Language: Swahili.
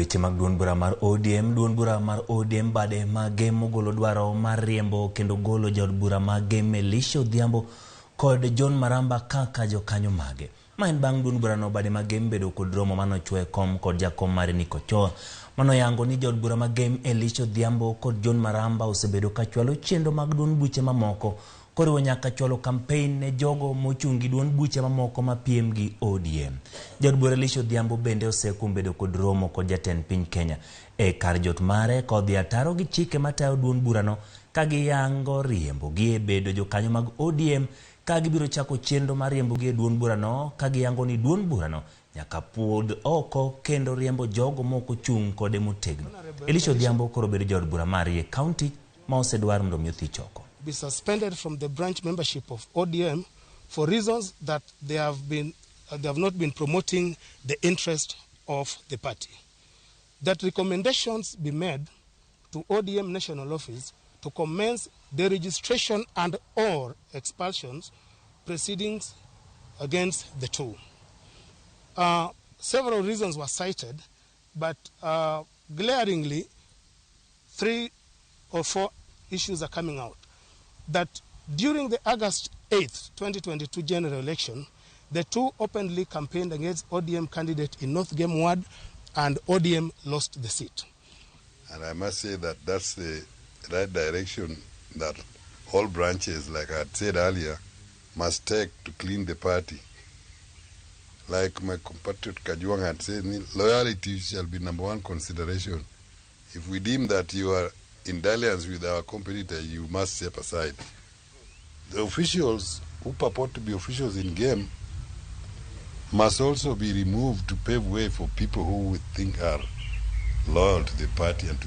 Weche mag duond bura mar ODM bade mage mogolo dwaro mar riembo kendo golo jaod bura mage Elisha Odhiambo kod John Maramba kaka jokanyo mage. Ma en bang' duond bura no bade mage bedo kod romo manochwe kom kod jakom mare Nikocho. Mano yango ni jaod bura mage Elisha Odhiambo kod John Maramba osebedo ka chwalo chendo mag duond buche mamoko koriwo nyaka chwalo campaign ne jogo mochungi duond buche mamoko ma piem gi ODM. Jaod bura Elisha Odhiambo bende osekumbedo kod romo kod jatend piny Kenya e kar jot mare kod ataro gi chike matayo duond burano ka giyango riembo gi e bedo jokanyo mag ODM ka gibiro chako chendo mar riembo gi e duond burano ka giyango ni duond burano nyaka puod oko kendo riembo jogo moko chung kode motegno. Elisha Odhiambo koro bedo jaod bura mare e county ma osedwar mondo mi othich oko. Be suspended from the branch membership of ODM for reasons that they have not been promoting the interest of the party. That recommendations be made to ODM national office to commence the registration and or expulsions proceedings against the two. Several reasons were cited, but glaringly 3 or 4 issues are coming out. That during the August 8th, 2022 general election, the two openly campaigned against ODM candidate in North Game Ward, and ODM lost the seat. And I must say that that's the right direction that all branches, like I had said earlier, must take to clean the party. Like my compatriot Kajwang had said, loyalty shall be #1 consideration. If we deem that you are in dalliance with our competitor, you must step aside. The officials who purport to be officials in game must also be removed to pave way for people who we think are loyal to the party and to the